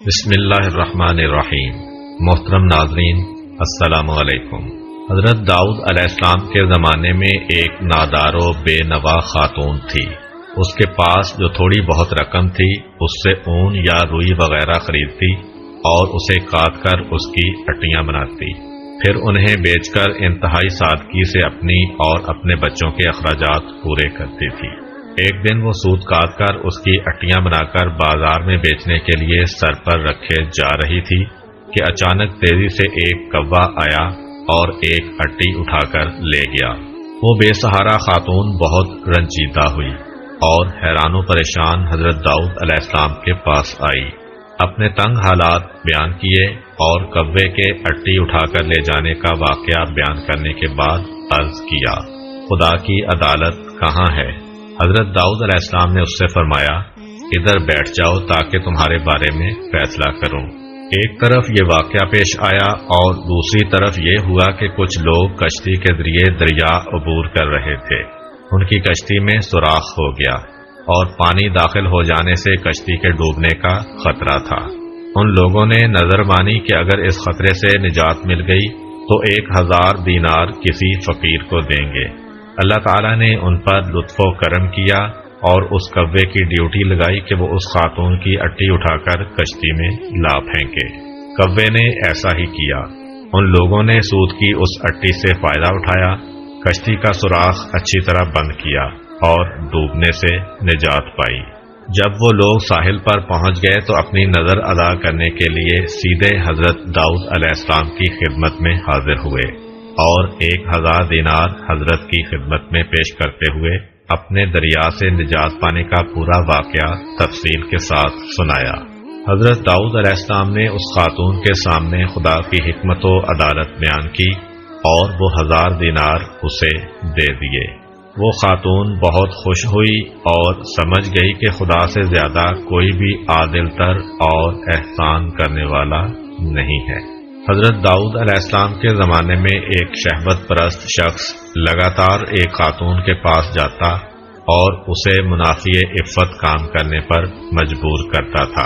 بسم اللہ الرحمن الرحیم۔ محترم ناظرین، السلام علیکم۔ حضرت داؤد علیہ السلام کے زمانے میں ایک نادار و بے نوا خاتون تھی۔ اس کے پاس جو تھوڑی بہت رقم تھی اس سے اون یا روئی وغیرہ خریدتی اور اسے کاٹ کر اس کی اٹیاں بناتی، پھر انہیں بیچ کر انتہائی سادگی سے اپنی اور اپنے بچوں کے اخراجات پورے کرتی تھی۔ ایک دن وہ سوت کاٹ کر اس کی اٹیاں بنا کر بازار میں بیچنے کے لیے سر پر رکھے جا رہی تھی کہ اچانک تیزی سے ایک کوّا آیا اور ایک اٹی اٹھا کر لے گیا۔ وہ بے سہارا خاتون بہت رنجیدہ ہوئی اور حیران و پریشان حضرت داؤد علیہ السلام کے پاس آئی، اپنے تنگ حالات بیان کیے اور کوّے کے اٹی اٹھا کر لے جانے کا واقعہ بیان کرنے کے بعد عرض کیا، خدا کی عدالت کہاں ہے؟ حضرت داؤد علیہ السلام نے اس سے فرمایا، ادھر بیٹھ جاؤ تاکہ تمہارے بارے میں فیصلہ کروں۔ ایک طرف یہ واقعہ پیش آیا اور دوسری طرف یہ ہوا کہ کچھ لوگ کشتی کے ذریعے دریا عبور کر رہے تھے۔ ان کی کشتی میں سوراخ ہو گیا اور پانی داخل ہو جانے سے کشتی کے ڈوبنے کا خطرہ تھا۔ ان لوگوں نے نظر مانی کہ اگر اس خطرے سے نجات مل گئی تو 1000 دینار کسی فقیر کو دیں گے۔ اللہ تعالیٰ نے ان پر لطف و کرم کیا اور اس کوّے کی ڈیوٹی لگائی کہ وہ اس خاتون کی اٹی اٹھا کر کشتی میں لا پھینکے۔ کوّے نے ایسا ہی کیا۔ ان لوگوں نے سود کی اس اٹی سے فائدہ اٹھایا، کشتی کا سوراخ اچھی طرح بند کیا اور ڈوبنے سے نجات پائی۔ جب وہ لوگ ساحل پر پہنچ گئے تو اپنی نظر ادا کرنے کے لیے سیدھے حضرت داؤد علیہ السلام کی خدمت میں حاضر ہوئے اور 1000 دینار حضرت کی خدمت میں پیش کرتے ہوئے اپنے دریا سے نجات پانے کا پورا واقعہ تفصیل کے ساتھ سنایا۔ حضرت داؤد علیہ السلام نے اس خاتون کے سامنے خدا کی حکمت و عدالت بیان کی اور وہ 1000 دینار اسے دے دیے۔ وہ خاتون بہت خوش ہوئی اور سمجھ گئی کہ خدا سے زیادہ کوئی بھی عادل تر اور احسان کرنے والا نہیں ہے۔ حضرت داؤد علیہ السلام کے زمانے میں ایک شہوت پرست شخص لگاتار ایک خاتون کے پاس جاتا اور اسے منافی عفت کام کرنے پر مجبور کرتا تھا۔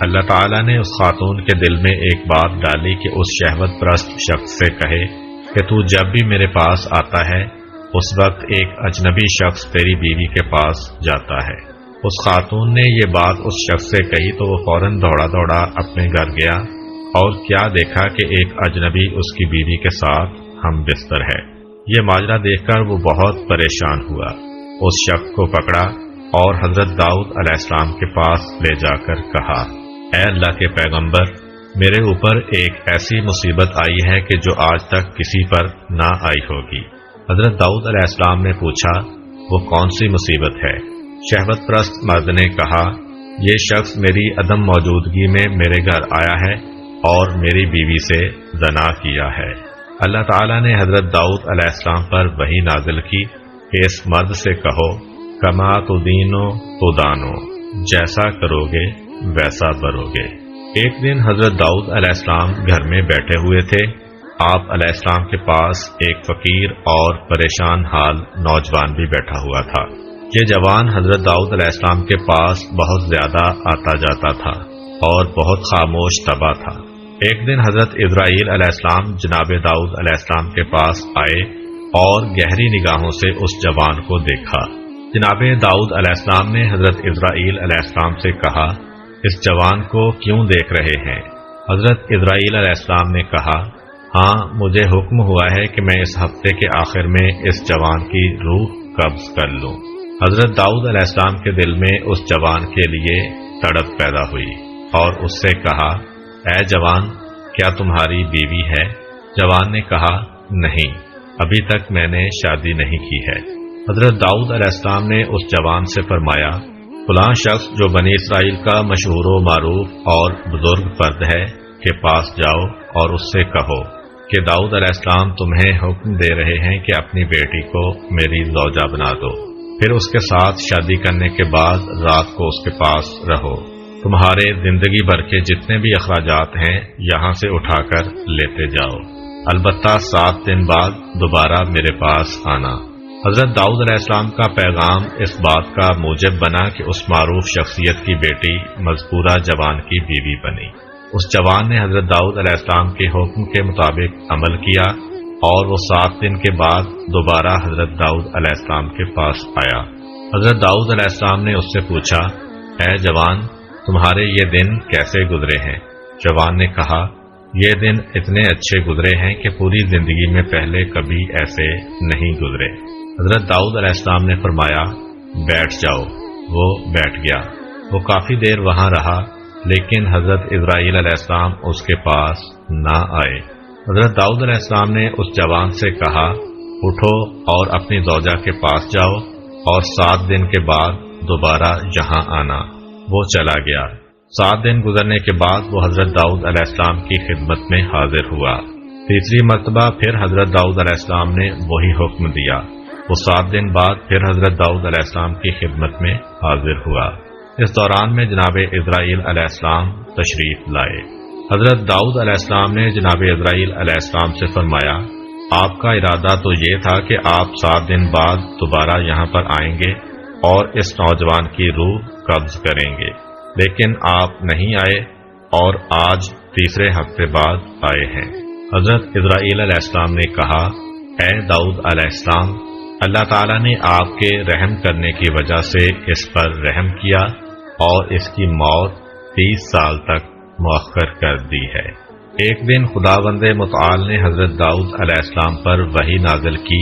اللہ تعالیٰ نے اس خاتون کے دل میں ایک بات ڈالی کہ اس شہوت پرست شخص سے کہے کہ تو جب بھی میرے پاس آتا ہے اس وقت ایک اجنبی شخص تیری بیوی کے پاس جاتا ہے۔ اس خاتون نے یہ بات اس شخص سے کہی تو وہ فوراً دوڑا دوڑا اپنے گھر گیا اور کیا دیکھا کہ ایک اجنبی اس کی بیوی کے ساتھ ہم بستر ہے۔ یہ ماجرا دیکھ کر وہ بہت پریشان ہوا، اس شخص کو پکڑا اور حضرت داؤد علیہ السلام کے پاس لے جا کر کہا، اے اللہ کے پیغمبر، میرے اوپر ایک ایسی مصیبت آئی ہے کہ جو آج تک کسی پر نہ آئی ہوگی۔ حضرت داؤد علیہ السلام نے پوچھا، وہ کون سی مصیبت ہے؟ شہوت پرست مرد نے کہا، یہ شخص میری عدم موجودگی میں میرے گھر آیا ہے اور میری بیوی سے زنا کیا ہے۔ اللہ تعالیٰ نے حضرت داؤد علیہ السلام پر وحی نازل کی کہ اس مرد سے کہو، کما تدینو تدانو، جیسا کرو گے ویسا بھرو گے۔ ایک دن حضرت داؤد علیہ السلام گھر میں بیٹھے ہوئے تھے۔ آپ علیہ السلام کے پاس ایک فقیر اور پریشان حال نوجوان بھی بیٹھا ہوا تھا۔ یہ جوان حضرت داؤد علیہ السلام کے پاس بہت زیادہ آتا جاتا تھا اور بہت خاموش طبع تھا۔ ایک دن حضرت اسرائیل علیہ السلام جناب داؤد علیہ السلام کے پاس آئے اور گہری نگاہوں سے اس جوان کو دیکھا۔ جناب داؤد علیہ السلام نے حضرت اسرائیل علیہ السلام سے کہا، اس جوان کو کیوں دیکھ رہے ہیں؟ حضرت اسرائیل علیہ السلام نے کہا، ہاں، مجھے حکم ہوا ہے کہ میں اس ہفتے کے آخر میں اس جوان کی روح قبض کر لوں۔ حضرت داؤد علیہ السلام کے دل میں اس جوان کے لیے تڑپ پیدا ہوئی اور اس سے کہا، اے جوان، کیا تمہاری بیوی ہے؟ جوان نے کہا، نہیں، ابھی تک میں نے شادی نہیں کی ہے۔ حضرت داؤد علیہ السلام نے اس جوان سے فرمایا، فلاں شخص جو بنی اسرائیل کا مشہور و معروف اور بزرگ فرد ہے کے پاس جاؤ اور اس سے کہو کہ داؤد علیہ السلام تمہیں حکم دے رہے ہیں کہ اپنی بیٹی کو میری زوجہ بنا دو، پھر اس کے ساتھ شادی کرنے کے بعد رات کو اس کے پاس رہو۔ تمہارے زندگی بھر کے جتنے بھی اخراجات ہیں یہاں سے اٹھا کر لیتے جاؤ، البتہ 7 دن بعد دوبارہ میرے پاس آنا۔ حضرت داؤد علیہ السلام کا پیغام اس بات کا موجب بنا کہ اس معروف شخصیت کی بیٹی مذکورہ جوان کی بیوی بنی۔ اس جوان نے حضرت داؤد علیہ السلام کے حکم کے مطابق عمل کیا اور وہ 7 دن کے بعد دوبارہ حضرت داؤد علیہ السلام کے پاس آیا۔ حضرت داؤد علیہ السلام نے اس سے پوچھا، اے جوان، تمہارے یہ دن کیسے گزرے ہیں؟ جوان نے کہا، یہ دن اتنے اچھے گزرے ہیں کہ پوری زندگی میں پہلے کبھی ایسے نہیں گزرے۔ حضرت داؤد علیہ السلام نے فرمایا، بیٹھ جاؤ۔ وہ بیٹھ گیا۔ وہ کافی دیر وہاں رہا، لیکن حضرت اسرائیل علیہ السلام اس کے پاس نہ آئے۔ حضرت داؤد علیہ السلام نے اس جوان سے کہا، اٹھو اور اپنی زوجہ کے پاس جاؤ اور 7 دن کے بعد دوبارہ یہاں آنا۔ وہ چلا گیا۔ 7 دن گزرنے کے بعد وہ حضرت داؤد علیہ السلام کی خدمت میں حاضر ہوا۔ تیسری مرتبہ پھر حضرت داؤد علیہ السلام نے وہی حکم دیا۔ وہ 7 دن بعد پھر حضرت داؤد علیہ السلام کی خدمت میں حاضر ہوا۔ اس دوران میں جناب اسرائیل علیہ السلام تشریف لائے۔ حضرت داؤد علیہ السلام نے جناب اسرائیل علیہ السلام سے فرمایا، آپ کا ارادہ تو یہ تھا کہ آپ 7 دن بعد دوبارہ یہاں پر آئیں گے اور اس نوجوان کی روح قبض کریں گے، لیکن آپ نہیں آئے اور آج تیسرے ہفتے بعد آئے ہیں۔ حضرت اسرائیل علیہ السلام نے کہا، اے داؤد علیہ السلام، اللہ تعالیٰ نے آپ کے رحم کرنے کی وجہ سے اس پر رحم کیا اور اس کی موت 30 سال تک مؤخر کر دی ہے۔ ایک دن خداوند متعال نے حضرت داؤد علیہ السلام پر وحی نازل کی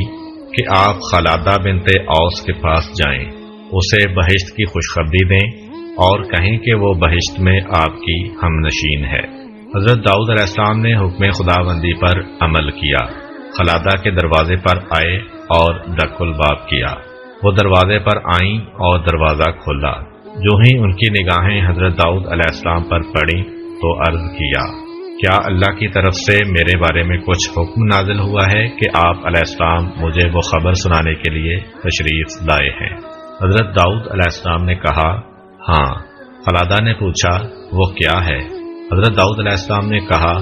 کہ آپ خلادہ بنت اوس کے پاس جائیں، اسے بہشت کی خوشخبری دیں اور کہیں کہ وہ بہشت میں آپ کی ہم نشین ہے۔ حضرت داؤد علیہ السلام نے حکم خداوندی پر عمل کیا، خلادہ کے دروازے پر آئے اور ڈک الباب کیا۔ وہ دروازے پر آئیں اور دروازہ کھولا۔ جو ہی ان کی نگاہیں حضرت داؤد علیہ السلام پر پڑیں تو عرض کیا، کیا اللہ کی طرف سے میرے بارے میں کچھ حکم نازل ہوا ہے کہ آپ علیہ السلام مجھے وہ خبر سنانے کے لیے تشریف لائے ہیں؟ حضرت داؤد علیہ السلام نے کہا، ہاں۔ خلادہ نے پوچھا، وہ کیا ہے؟ حضرت داؤد علیہ السلام نے کہا،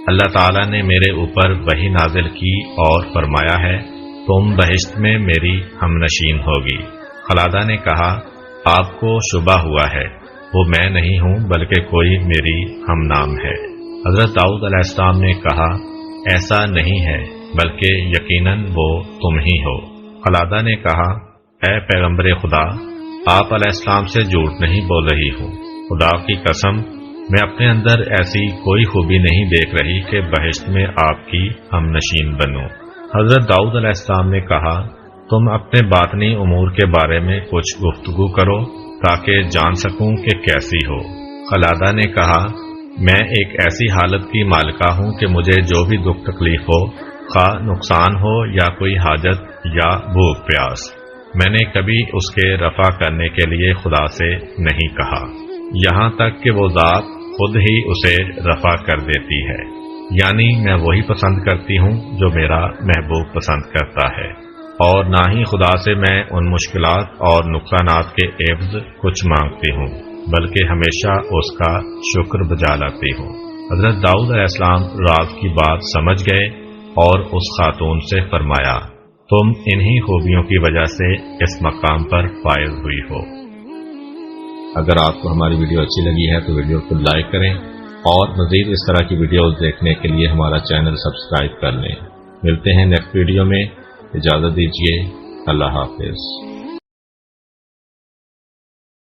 اللہ تعالیٰ نے میرے اوپر وحی نازل کی اور فرمایا ہے، تم بہشت میں میری ہم نشین ہوگی۔ خلادہ نے کہا، آپ کو شبہ ہوا ہے، وہ میں نہیں ہوں بلکہ کوئی میری ہم نام ہے۔ حضرت داؤد علیہ السلام نے کہا، ایسا نہیں ہے بلکہ یقیناً وہ تم ہی ہو۔ خلادہ نے کہا، اے پیغمبر خدا، آپ علیہ السلام سے جھوٹ نہیں بول رہی ہوں، خدا کی قسم میں اپنے اندر ایسی کوئی خوبی نہیں دیکھ رہی کہ بہشت میں آپ کی ہم نشین بنوں۔ حضرت داؤد علیہ السلام نے کہا، تم اپنے باطنی امور کے بارے میں کچھ گفتگو کرو تاکہ جان سکوں کہ کیسی ہو۔ خلادہ نے کہا، میں ایک ایسی حالت کی مالکہ ہوں کہ مجھے جو بھی دکھ تکلیف ہو، خواہ نقصان ہو یا کوئی حاجت یا بھوک پیاس، میں نے کبھی اس کے رفع کرنے کے لیے خدا سے نہیں کہا، یہاں تک کہ وہ ذات خود ہی اسے رفع کر دیتی ہے، یعنی میں وہی پسند کرتی ہوں جو میرا محبوب پسند کرتا ہے، اور نہ ہی خدا سے میں ان مشکلات اور نقصانات کے عوض کچھ مانگتی ہوں، بلکہ ہمیشہ اس کا شکر بجا لاتی ہوں۔ حضرت داؤد علیہ السلام راز کی بات سمجھ گئے اور اس خاتون سے فرمایا، تم انہی خوبیوں کی وجہ سے اس مقام پر فائز ہوئی ہو۔ اگر آپ کو ہماری ویڈیو اچھی لگی ہے تو ویڈیو کو لائک کریں اور مزید اس طرح کی ویڈیوز دیکھنے کے لیے ہمارا چینل سبسکرائب کر لیں۔ ملتے ہیں نیکسٹ ویڈیو میں، اجازت دیجیے، اللہ حافظ۔